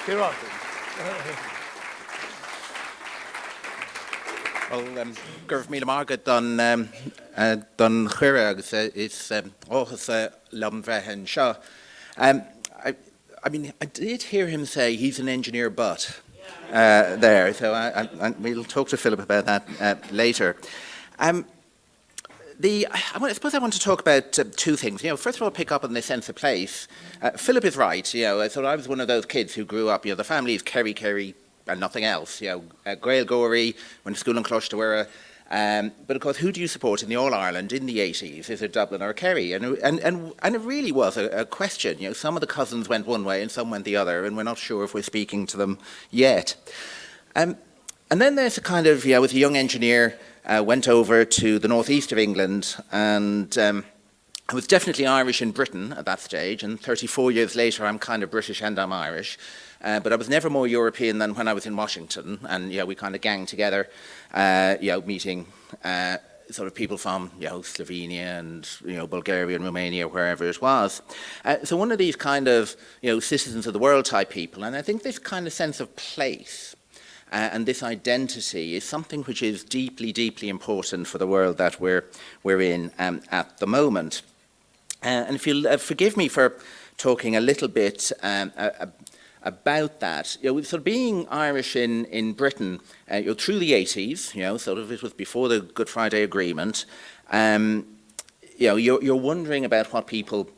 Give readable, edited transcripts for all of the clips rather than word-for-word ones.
Ciarán. Well, gurf míle mágad don chuire agus is áchas lom bheithin seo. I mean, I did hear him say he's an engineer, but there. So we'll talk to Philip about that later. I suppose I want to talk about two things. First of all, pick up on this sense of place. Philip is right. So I was one of those kids who grew up. The family is Kerry, and nothing else. Gael Gorey, went to school in Closhtawaira. But of course, who do you support in the All Ireland in the 80s? Is it Dublin or Kerry? And it really was a question. Some of the cousins went one way and some went the other, and we're not sure if we're speaking to them yet. And then there's a kind of, I was a young engineer, went over to the northeast of England, and I was definitely Irish in Britain at that stage, and 34 years later I'm kind of British and I'm Irish. But I was never more European than when I was in Washington, and we kind of ganged together, meeting sort of people from Slovenia and Bulgaria and Romania, wherever it was. So one of these kind of citizens of the world type people, and I think this kind of sense of place and this identity is something which is deeply, deeply important for the world that we're in at the moment. And if you'll forgive me for talking a little bit about that, sort of being Irish in Britain, through the 80s, sort of it was before the Good Friday Agreement. You're wondering about what people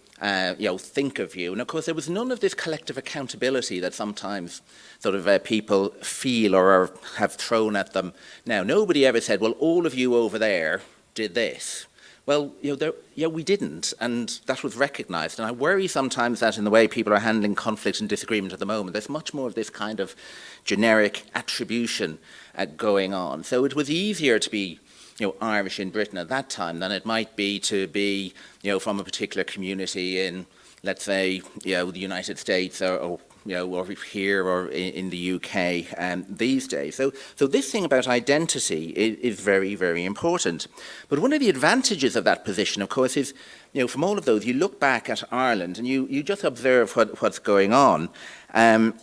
think of you, and of course there was none of this collective accountability that sometimes sort of people feel or have thrown at them. Now, nobody ever said, well, all of you over there did this. Well, we didn't, and that was recognised. And I worry sometimes that in the way people are handling conflict and disagreement at the moment, there's much more of this kind of generic attribution going on. So it was easier to be Irish in Britain at that time than it might be to be from a particular community in, let's say, the United States or here or in the UK these days. So this thing about identity is very, very important. But one of the advantages of that position, of course, is, from all of those, you look back at Ireland and you just observe what's going on. The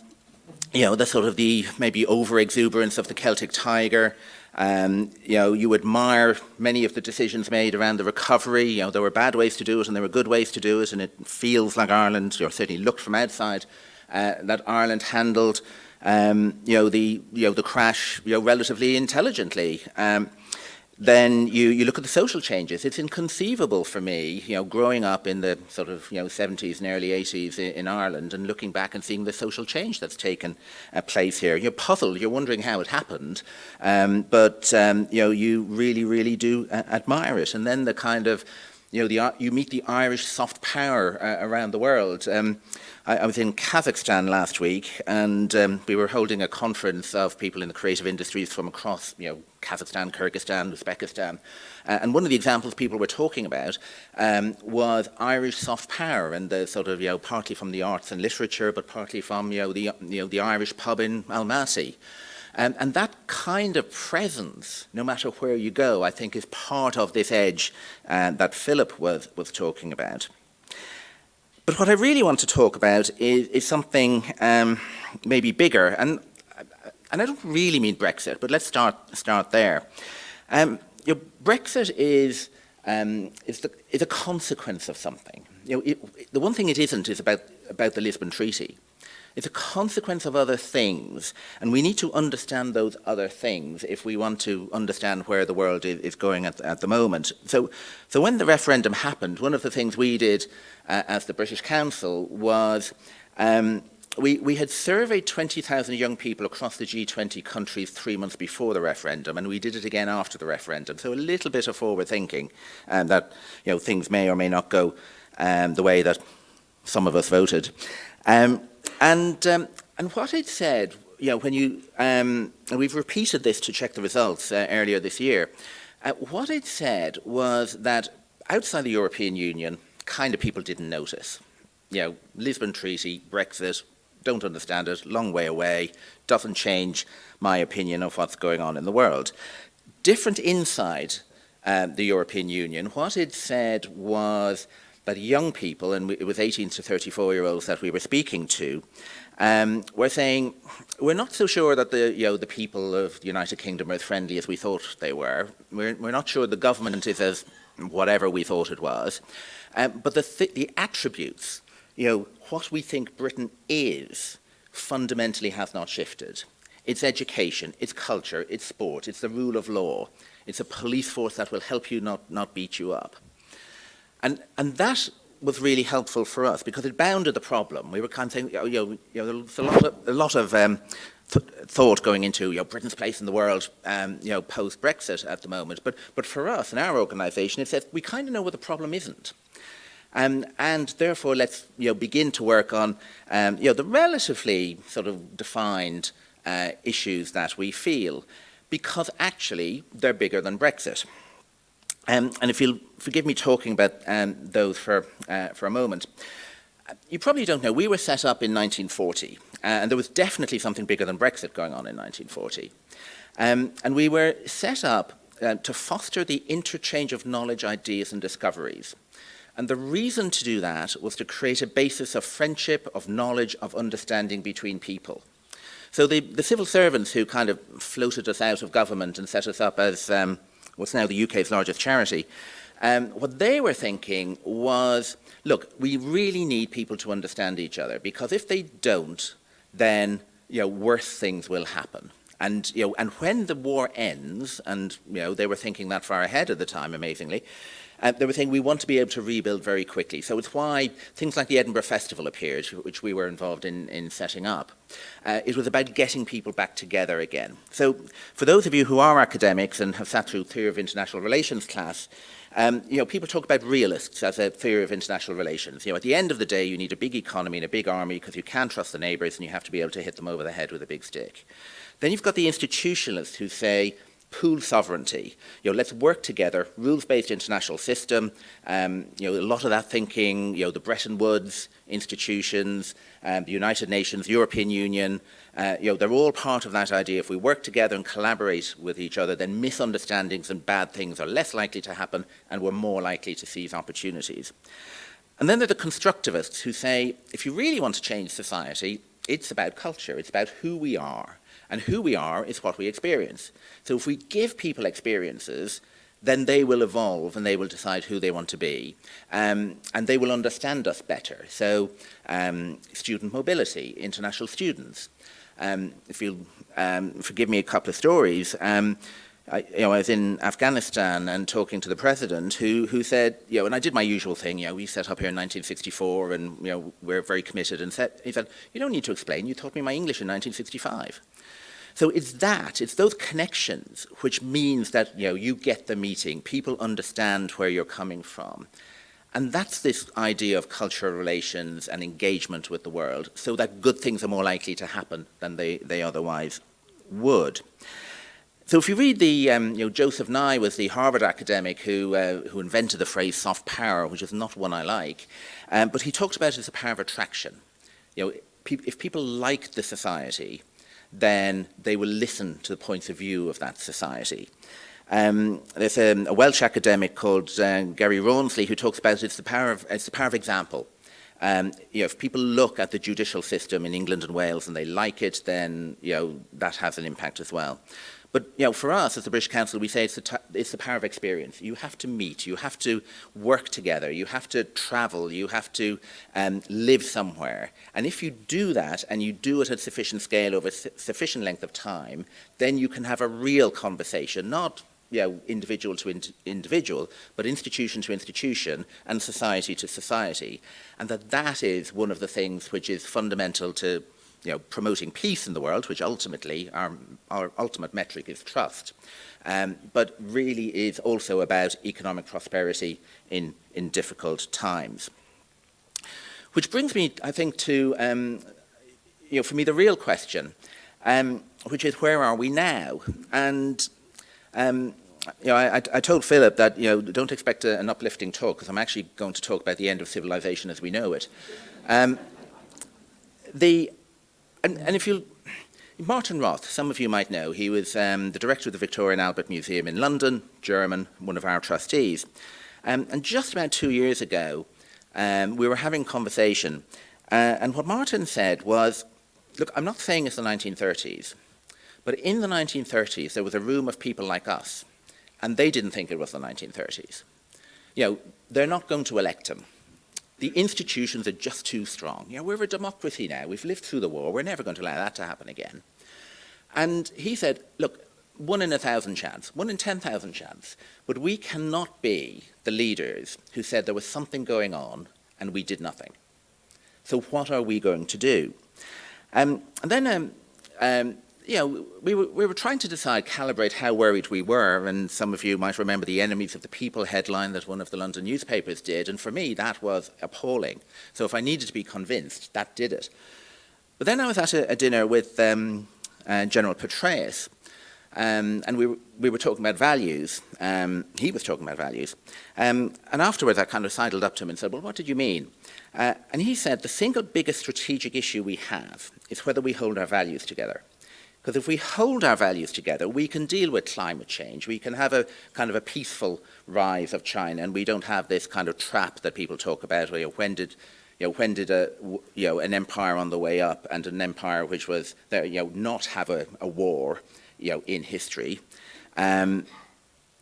sort of the maybe over-exuberance of the Celtic tiger. You admire many of the decisions made around the recovery. There were bad ways to do it and there were good ways to do it, and it feels like Ireland, certainly looked from outside, that Ireland handled, the crash, relatively intelligently. Then you look at the social changes. It's inconceivable for me, growing up in the sort of 70s and early 80s in Ireland and looking back and seeing the social change that's taken place here. You're puzzled. You're wondering how it happened, but you really, really do admire it. And then the kind of you meet the Irish soft power around the world. I was in Kazakhstan last week, and we were holding a conference of people in the creative industries from across, Kazakhstan, Kyrgyzstan, Uzbekistan. And one of the examples people were talking about was Irish soft power, and the sort of, partly from the arts and literature, but partly from, the Irish pub in Almaty. And that kind of presence, no matter where you go, I think is part of this edge that Philip was talking about. But what I really want to talk about is something maybe bigger, and I don't really mean Brexit, but let's start there. Brexit is a consequence of something. The one thing it isn't is about the Lisbon Treaty. It's a consequence of other things, and we need to understand those other things if we want to understand where the world is going at the moment. So when the referendum happened, one of the things we did as the British Council was we had surveyed 20,000 young people across the G20 countries 3 months before the referendum, and we did it again after the referendum. So a little bit of forward thinking that things may or may not go the way that some of us voted. And what it said, when you, and we've repeated this to check the results earlier this year, what it said was that outside the European Union, kind of people didn't notice. Lisbon Treaty, Brexit, don't understand it, long way away, doesn't change my opinion of what's going on in the world. Different inside the European Union, what it said was that young people, and it was 18 to 34-year-olds that we were speaking to, were saying, we're not so sure that the people of the United Kingdom are as friendly as we thought they were. We're not sure the government is as whatever we thought it was. But the attributes, what we think Britain is, fundamentally has not shifted. It's education, it's culture, it's sport, it's the rule of law, it's a police force that will help you not beat you up. And that was really helpful for us because it bounded the problem. We were kind of saying, there's a lot of thought going into Britain's place in the world, post-Brexit at the moment. But for us, in our organisation, it says we kind of know what the problem isn't. And therefore, let's begin to work on the relatively sort of defined issues that we feel, because actually they're bigger than Brexit. And if you'll forgive me talking about those for a moment, you probably don't know, we were set up in 1940, and there was definitely something bigger than Brexit going on in 1940. And we were set up to foster the interchange of knowledge, ideas, and discoveries. And the reason to do that was to create a basis of friendship, of knowledge, of understanding between people. So the civil servants who kind of floated us out of government and set us up as what's now the UK's largest charity, what they were thinking was, look, we really need people to understand each other, because if they don't, then worse things will happen. And and when the war ends, and they were thinking that far ahead at the time, amazingly, they were saying we want to be able to rebuild very quickly. So it's why things like the Edinburgh Festival appeared, which we were involved in setting up. It was about getting people back together again. So for those of you who are academics and have sat through Theory of International Relations class, people talk about realists as a theory of international relations. At the end of the day, you need a big economy and a big army because you can't trust the neighbours and you have to be able to hit them over the head with a big stick. Then you've got the institutionalists who say, pool sovereignty. Let's work together, rules-based international system. A lot of that thinking, the Bretton Woods institutions, the United Nations, European Union, they're all part of that idea. If we work together and collaborate with each other, then misunderstandings and bad things are less likely to happen, and we're more likely to seize opportunities. And then there are the constructivists who say, if you really want to change society, it's about culture, it's about who we are. And who we are is what we experience. So if we give people experiences, then they will evolve and they will decide who they want to be. And they will understand us better. So student mobility, international students. If you'll forgive me a couple of stories, I was in Afghanistan and talking to the president who said, and I did my usual thing, we set up here in 1964 and, we're very committed. And he said, you don't need to explain, you taught me my English in 1965. So it's those connections which means that, you get the meeting, people understand where you're coming from. And that's this idea of cultural relations and engagement with the world, so that good things are more likely to happen than they otherwise would. So if you read the, Joseph Nye was the Harvard academic who invented the phrase soft power, which is not one I like, but he talks about it as a power of attraction. If people like the society, then they will listen to the points of view of that society. There's a Welsh academic called Gary Rawnsley who talks about it's the power of example. If people look at the judicial system in England and Wales and they like it, then that has an impact as well. But for us as the British Council, we say it's the power of experience. You have to meet, you have to work together, you have to travel, you have to live somewhere. And if you do that, and you do it at sufficient scale over sufficient length of time, then you can have a real conversation, not individual to individual, but institution to institution and society to society. And that is one of the things which is fundamental to promoting peace in the world, which ultimately our ultimate metric is trust, but really is also about economic prosperity in difficult times. Which brings me, I think, to for me the real question, which is where are we now? And I told Philip that don't expect an uplifting talk, because I'm actually going to talk about the end of civilization as we know it. And if you, Martin Roth, some of you might know, he was the director of the Victoria and Albert Museum in London, German, one of our trustees. And just about 2 years ago, we were having conversation, and what Martin said was, look, I'm not saying it's the 1930s, but in the 1930s there was a room of people like us, and they didn't think it was the 1930s. They're not going to elect him. The institutions are just too strong. We're a democracy now. We've lived through the war. We're never going to allow that to happen again. And he said, look, 1 in 1,000 chance, 1 in 10,000 chance, but we cannot be the leaders who said there was something going on and we did nothing. So what are we going to do? And then, we were trying to decide, calibrate how worried we were, and some of you might remember the Enemies of the People headline that one of the London newspapers did, and for me that was appalling. So if I needed to be convinced, that did it. But then I was at a dinner with General Petraeus, and we were talking about values. He was talking about values. And afterwards I kind of sidled up to him and said, well, what did you mean? And he said, the single biggest strategic issue we have is whether we hold our values together. Because if we hold our values together, we can deal with climate change. We can have a kind of a peaceful rise of China, and we don't have this kind of trap that people talk about, where when did an empire on the way up and an empire which was there, not have a war, in history. You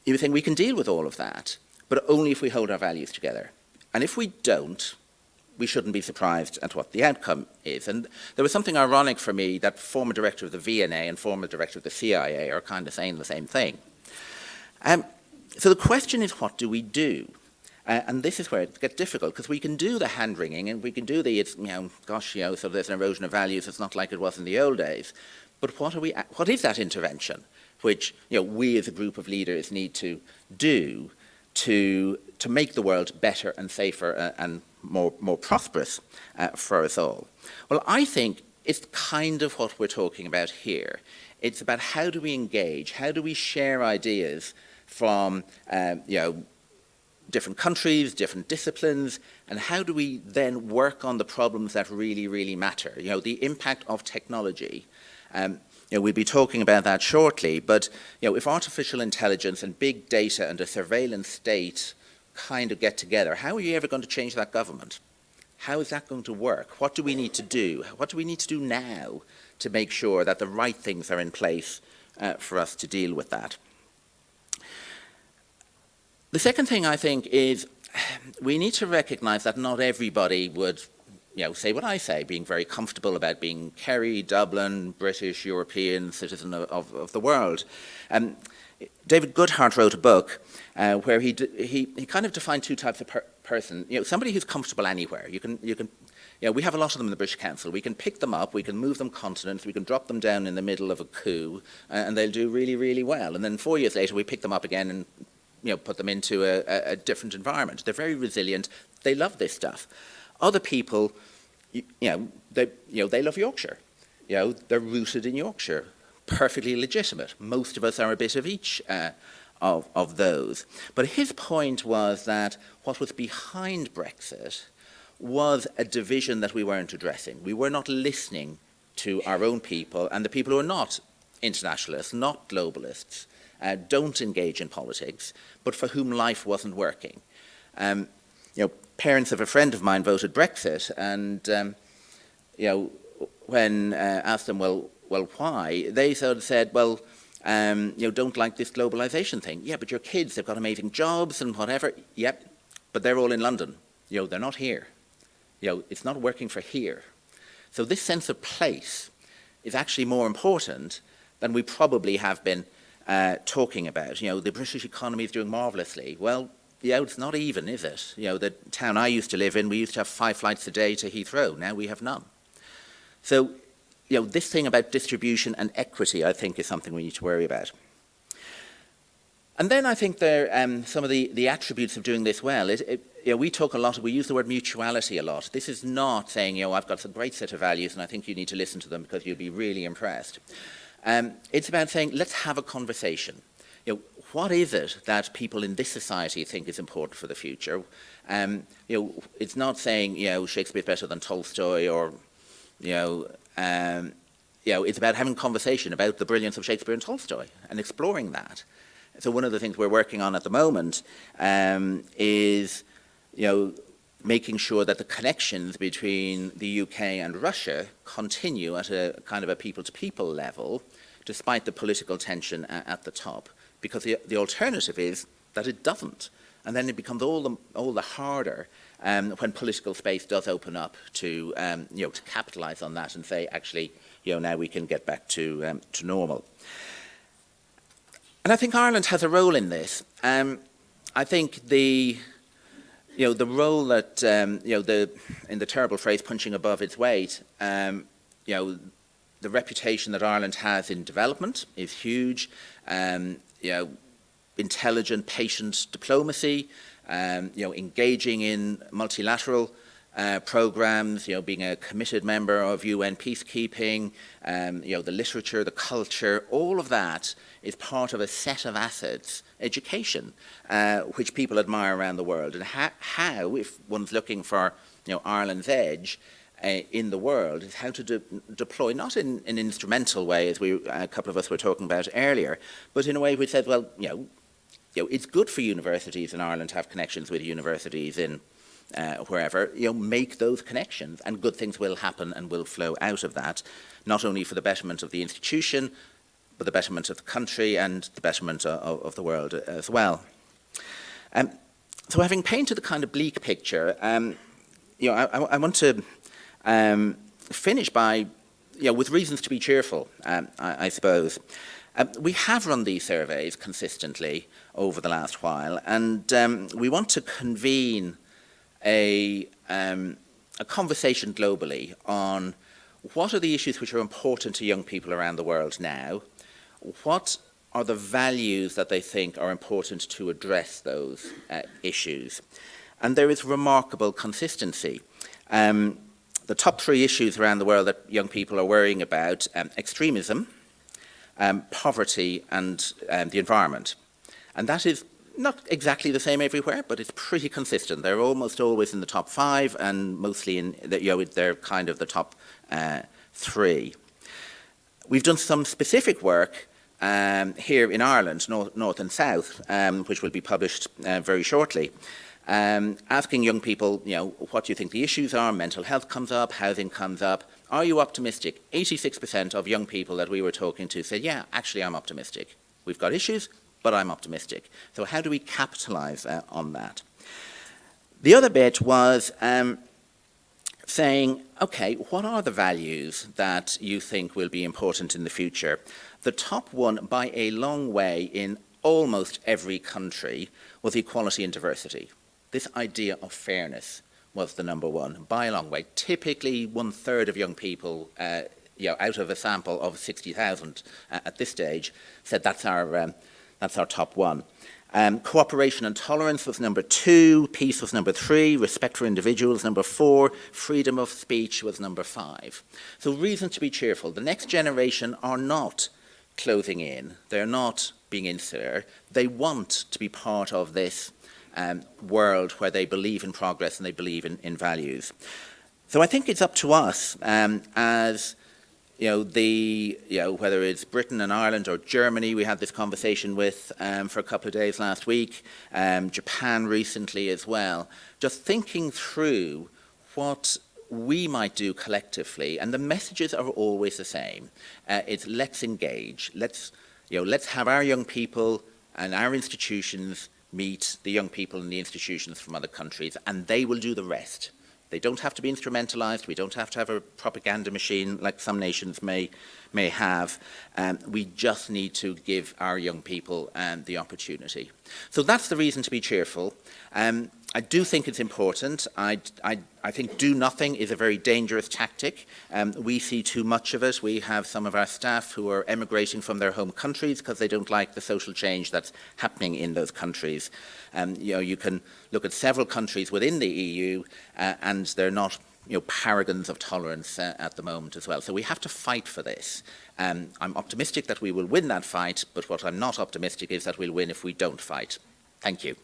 were saying we can deal with all of that, but only if we hold our values together. And if we don't, we shouldn't be surprised at what the outcome is. And there was something ironic for me that former director of the VNA and former director of the CIA are kind of saying the same thing. So the question is, what do we do? And this is where it gets difficult, because we can do the hand-wringing and we can do the, so there's an erosion of values, it's not like it was in the old days. But what is that intervention which we as a group of leaders need to do to make the world better and safer and more prosperous for us all? Well, I think it's kind of what we're talking about here. It's about how do we engage, how do we share ideas from different countries, different disciplines, and how do we then work on the problems that really, really matter? The impact of technology. We'll be talking about that shortly, but if artificial intelligence and big data and a surveillance state kind of get together, how are you ever going to change that government? How is that going to work? What do we need to do? What do we need to do now to make sure that the right things are in place for us to deal with that? The second thing I think is we need to recognize that not everybody would say what I say, being very comfortable about being Kerry, Dublin, British, European citizen of the world. David Goodhart wrote a book where he kind of defined two types of person. Somebody who's comfortable anywhere. We have a lot of them in the British Council. We can pick them up, we can move them continents, we can drop them down in the middle of a coup, and they'll do really, really well. And then 4 years later, we pick them up again and put them into a different environment. They're very resilient. They love this stuff. Other people, they love Yorkshire. They're rooted in Yorkshire. Perfectly legitimate. Most of us are a bit of each of those. But his point was that what was behind Brexit was a division that we weren't addressing. We were not listening to our own people, and the people who are not internationalists, not globalists, don't engage in politics, but for whom life wasn't working. Parents of a friend of mine voted Brexit, and when asked them, well, why? They sort of said, well, don't like this globalization thing. Yeah, but your kids, they've got amazing jobs and whatever. Yep, but they're all in London. They're not here. It's not working for here. So this sense of place is actually more important than we probably have been talking about. The British economy is doing marvelously. Well, it's not even, is it? The town I used to live in, we used to have 5 flights a day to Heathrow. Now we have none. So, this thing about distribution and equity, I think, is something we need to worry about. And then I think there some of the attributes of doing this well. We talk a lot, we use the word mutuality a lot. This is not saying, I've got a great set of values and I think you need to listen to them because you'll be really impressed. It's about saying, let's have a conversation. What is it that people in this society think is important for the future? It's not saying, Shakespeare's better than Tolstoy, or, it's about having a conversation about the brilliance of Shakespeare and Tolstoy and exploring that. So one of the things we're working on at the moment is, making sure that the connections between the UK and Russia continue at a kind of a people-to-people level, despite the political tension at the top. Because the alternative is that it doesn't. And then it becomes all the harder when political space does open up to capitalise on that and say, actually, now we can get back to normal. And I think Ireland has a role in this. I think the role that in the terrible phrase "punching above its weight," the reputation that Ireland has in development is huge. Intelligent, patient diplomacy, engaging in multilateral programs, being a committed member of UN peacekeeping, the literature, the culture, all of that is part of a set of assets, education, which people admire around the world. And how if one's looking for Ireland's edge in the world, is how to deploy, not in an instrumental way, as a couple of us were talking about earlier, but in a way which says, well, it's good for universities in Ireland to have connections with universities in wherever, make those connections, and good things will happen and will flow out of that, not only for the betterment of the institution, but the betterment of the country and the betterment of the world as well. So having painted a kind of bleak picture, I want to finish by, with reasons to be cheerful, I suppose. We have run these surveys consistently over the last while, and we want to convene a conversation globally on what are the issues which are important to young people around the world now, what are the values that they think are important to address those issues. And there is remarkable consistency. The top three issues around the world that young people are worrying about: extremism, poverty, and the environment. And that is not exactly the same everywhere, but it's pretty consistent. They're almost always in the top five, and mostly they're kind of the top three. We've done some specific work here in Ireland, North and South, which will be published very shortly, asking young people, what do you think the issues are? Mental health comes up, housing comes up. Are you optimistic? 86% of young people that we were talking to said, yeah, actually I'm optimistic. We've got issues, but I'm optimistic. So how do we capitalise on that? The other bit was saying, okay, what are the values that you think will be important in the future? The top one by a long way in almost every country was equality and diversity. This idea of fairness was the number one by a long way. Typically 1/3 of young people, out of a sample of 60,000 at this stage, said that's our top one. Cooperation and tolerance was number 2, peace was number 3, respect for individuals number 4, freedom of speech was number 5. So reason to be cheerful. The next generation are not closing in. They're not being insular. They want to be part of this world where they believe in progress and they believe in values. So I think it's up to us as whether it's Britain and Ireland or Germany, we had this conversation with for a couple of days last week, Japan recently as well, just thinking through what we might do collectively, and the messages are always the same. It's let's engage, let's have our young people and our institutions meet the young people and the institutions from other countries, and they will do the rest. They don't have to be instrumentalized. We don't have to have a propaganda machine like some nations may have. We just need to give our young people the opportunity. So that's the reason to be cheerful. I do think it's important. I think do nothing is a very dangerous tactic. We see too much of it. We have some of our staff who are emigrating from their home countries because they don't like the social change that's happening in those countries. You can look at several countries within the EU and they're not paragons of tolerance at the moment as well. So we have to fight for this. I'm optimistic that we will win that fight, but what I'm not optimistic is that we'll win if we don't fight. Thank you.